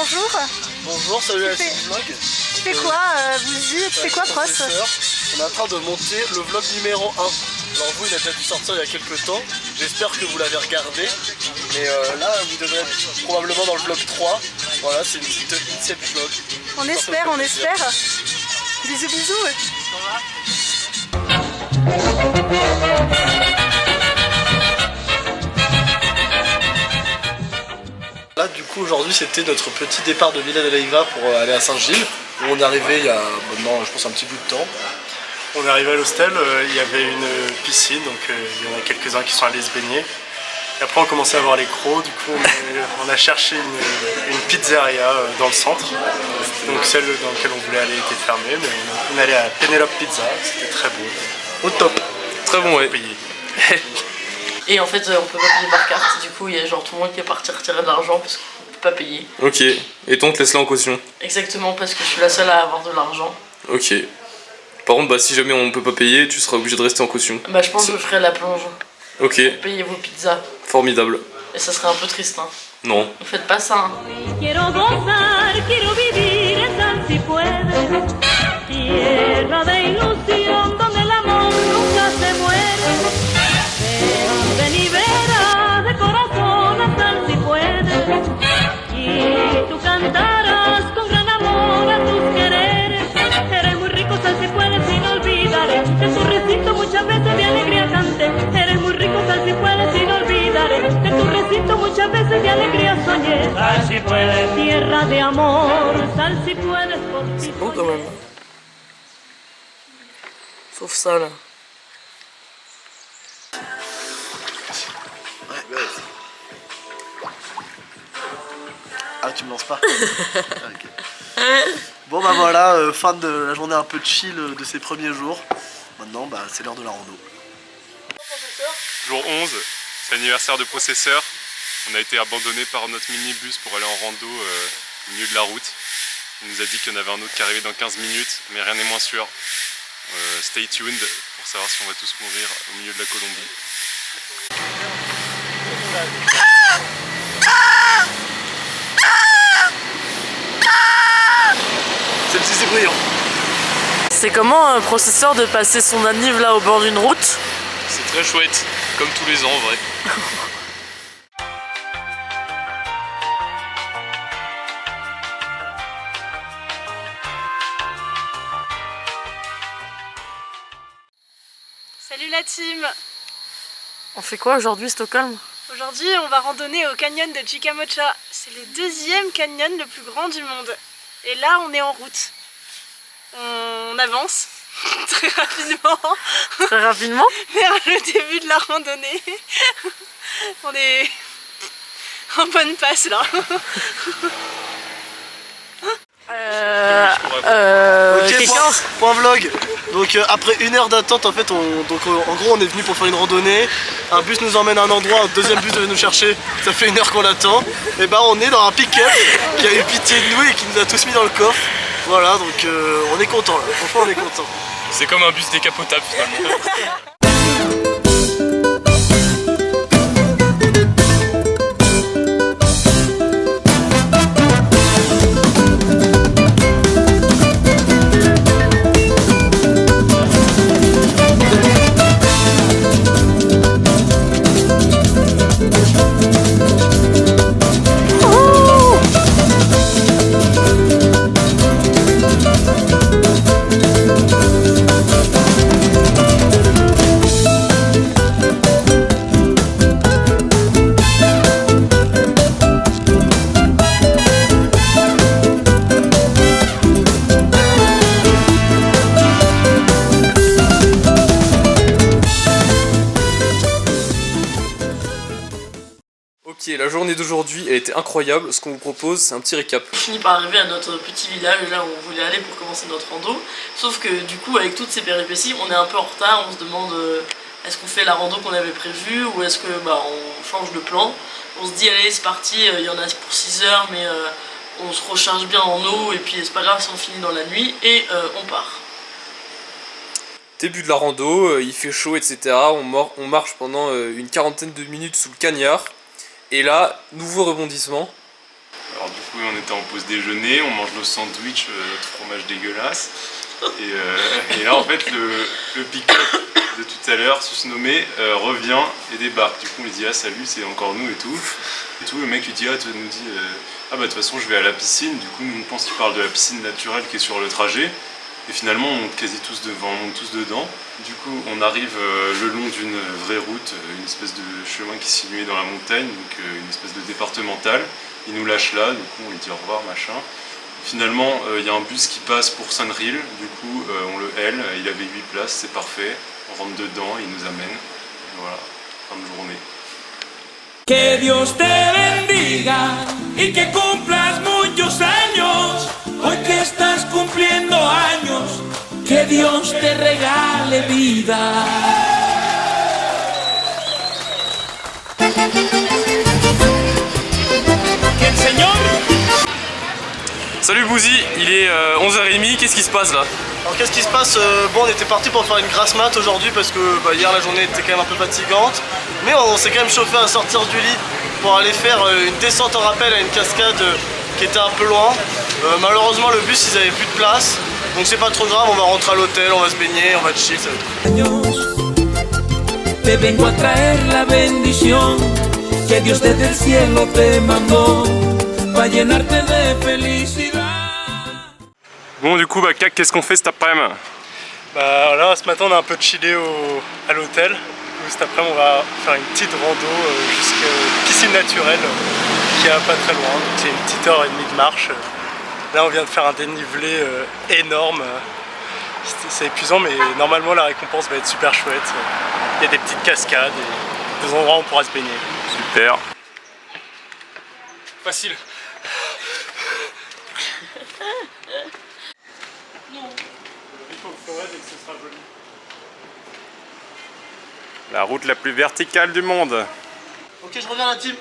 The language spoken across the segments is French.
bonjour. Bonjour, salut à la vlog. Tu fais quoi, Bouzy? Tu fais quoi, Pros? On est en train de monter le vlog numéro 1. Alors vous, il a déjà dû sortir il y a quelques temps. J'espère que vous l'avez regardé. Mais là, vous devrez être probablement dans le vlog 3. Voilà, c'est une petite initiale vlog. On espère, on espère. Bisous, bisous. Là, du coup, aujourd'hui, c'était notre petit départ de Villa de Leyva pour aller à Saint-Gilles, où on est arrivé il y a maintenant, je pense, un petit bout de temps. On est arrivé à l'hostel, il y avait une piscine, donc il y en a quelques-uns qui sont allés se baigner. Et après, on commençait à avoir les crocs, du coup, on a cherché une pizzeria dans le centre. Donc celle dans laquelle on voulait aller était fermée, mais on est allé à Penelope Pizza, c'était très beau. Au top. Très bon, ouais. Payé. Et en fait, on peut pas payer par carte, du coup, il y a genre tout le monde qui est parti retirer de l'argent parce qu'on peut pas payer. Ok, et toi on te laisse là en caution? Exactement, parce que je suis la seule à avoir de l'argent. Ok. Par contre, bah, si jamais on peut pas payer, tu seras obligé de rester en caution. Bah, je pense que je ferai la plonge. Ok. Payez vos pizzas. Formidable. Et ça serait un peu triste, hein. Non. Ne faites pas ça, hein. Muchas veces de alegría soñé, sal si puedes, tierra de amor, sal si puedes por ti. C'est beau quand même. Sauf ça là. Ah, tu me lances pas. Okay. Bon bah voilà, fin de la journée un peu chill de ces premiers jours. Maintenant bah c'est l'heure de la rando. Jour 11, c'est l'anniversaire de Processeur. On a été abandonné par notre minibus pour aller en rando au milieu de la route. Il nous a dit qu'il y en avait un autre qui arrivait dans 15 minutes, mais rien n'est moins sûr. Stay tuned pour savoir si on va tous mourir au milieu de la Colombie. C'est le petit c'est brillant. C'est comment un processeur de passer son anniv là au bord d'une route? C'est très chouette, comme tous les ans en vrai. Salut la team. On fait quoi aujourd'hui, Stockholm? Aujourd'hui, on va randonner au canyon de Chicamocha. C'est le deuxième canyon le plus grand du monde. Et là, on est en route. On avance très rapidement. Très rapidement? Vers le début de la randonnée. On est en bonne passe là. Ok, point vlog. Donc après une heure d'attente en fait, en gros on est venu pour faire une randonnée. Un bus nous emmène à un endroit, un deuxième bus devait nous chercher. Ça fait une heure qu'on l'attend. Et bah on est dans un pick-up qui a eu pitié de nous et qui nous a tous mis dans le coffre. Voilà, donc on est content là. Franchement on est content. C'est comme un bus décapotable finalement. Ok, la journée d'aujourd'hui elle était incroyable. Ce qu'on vous propose, c'est un petit récap. On finit par arriver à notre petit village là où on voulait aller pour commencer notre rando. Sauf que du coup, avec toutes ces péripéties, on est un peu en retard. On se demande est-ce qu'on fait la rando qu'on avait prévue ou est-ce que on change de plan. On se dit allez c'est parti, il y en a pour 6 heures mais on se recharge bien en eau et puis c'est pas grave si on finit dans la nuit et on part. Début de la rando, il fait chaud, etc. On marche pendant une quarantaine de minutes sous le cagnard. Et là, nouveau rebondissement. Alors du coup on était en pause déjeuner, on mange nos sandwichs, notre fromage dégueulasse. Et là en fait le pick-up de tout à l'heure, sous-nommé, revient et débarque. Du coup on lui dit ah salut, c'est encore nous et tout. Le mec lui dit ah tu nous dis ah bah de toute façon je vais à la piscine. Du coup nous on pense qu'il parle de la piscine naturelle qui est sur le trajet. Et finalement on monte quasi tous devant, on monte tous dedans. Du coup on arrive le long d'une vraie route, une espèce de chemin qui s'est situé dans la montagne, donc une espèce de départementale. Il nous lâche là, du coup on lui dit au revoir machin. Finalement il y a un bus qui passe pour Sanril, du coup on le L, il avait 8 places, c'est parfait. On rentre dedans, il nous amène. Et voilà, fin de journée. Que Dios te bendiga y que cumplas muchos años. Hoy que estás cumpliendo años, que Dios te regale vida. Que el Señor. Salut Bouzy, il est 11h30, qu'est-ce qui se passe là? Alors qu'est-ce qui se passe? Bon, on était parti pour faire une grasse mat aujourd'hui parce que hier la journée était quand même un peu fatigante. Mais on s'est quand même chauffé à sortir du lit pour aller faire une descente en rappel à une cascade qui était un peu loin. Malheureusement le bus ils avaient plus de place. Donc c'est pas trop grave, on va rentrer à l'hôtel, on va se baigner, on va chill, ça va être... Te vengo a traer la bendición que Dios desde el cielo te mandó para llenarte de felicidad. Bon du coup Cac, qu'est-ce qu'on fait cet après-midi? Bah là ce matin on a un peu chillé à l'hôtel. Cet après-midi on va faire une petite rando jusqu'à la piscine naturelle qui est pas très loin. C'est une petite heure et demie de marche. Là on vient de faire un dénivelé énorme. C'est épuisant mais normalement la récompense va être super chouette. Il y a des petites cascades et des endroits où on pourra se baigner. Super. Facile. La route la plus verticale du monde. Ok, je reviens la team.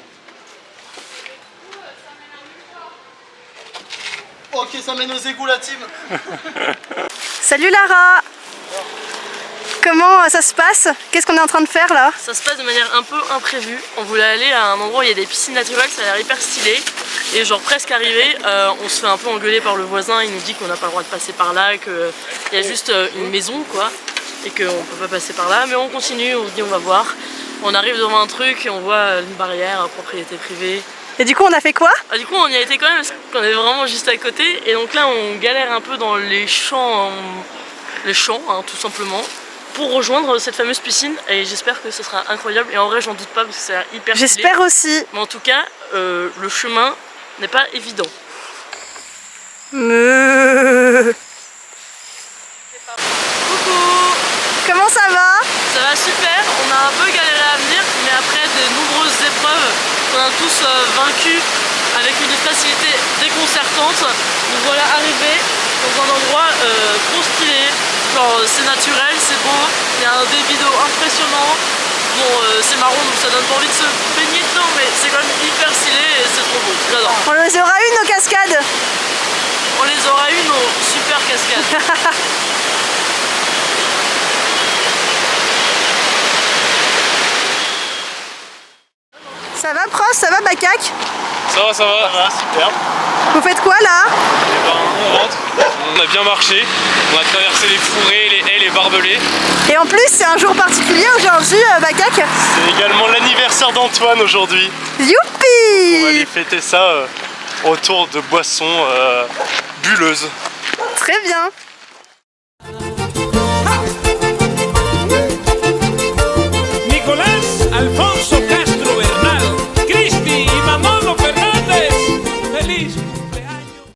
Ok, ça mène aux égouts la team. Salut Lara! Comment ça se passe? Qu'est-ce qu'on est en train de faire là? Ça se passe de manière un peu imprévue. On voulait aller à un endroit où il y a des piscines naturelles, ça a l'air hyper stylé. Et genre presque arrivé, on se fait un peu engueuler par le voisin, il nous dit qu'on n'a pas le droit de passer par là, qu'il y a juste une maison quoi, et qu'on peut pas passer par là. Mais on continue, on se dit on va voir. On arrive devant un truc et on voit une barrière, propriété privée. Et du coup on a fait quoi? Du coup on y a été quand même parce qu'on est vraiment juste à côté. Et donc là on galère un peu dans les champs hein, tout simplement, pour rejoindre cette fameuse piscine. Et j'espère que ce sera incroyable. Et en vrai j'en doute pas parce que ça a l'air hyper stylé. J'espère aussi. Mais en tout cas le chemin n'est pas évident. Coucou! Comment ça va? Ça va super, on a un peu galéré à venir, mais après de nombreuses épreuves qu'on a tous vaincues avec une facilité déconcertante, nous voilà arrivés dans un endroit trop stylé. Genre c'est naturel, c'est beau, il y a un débit d'eau impressionnant. Bon c'est marron donc ça donne pas envie de se baigner dedans, mais c'est quand même hyper stylé et c'est trop beau, j'adore. On les aura eu nos cascades? On les aura eu nos super cascades. Ça va Pros? Ça va Bacac? Ça va, Ça va, super. Vous faites quoi là? Eh ben, on rentre, on a bien marché, on a traversé les fourrés, les haies, les barbelés. Et en plus c'est un jour particulier aujourd'hui Bacac? C'est également l'anniversaire d'Antoine aujourd'hui. Youpi! On va aller fêter ça autour de boissons bulleuses. Très bien.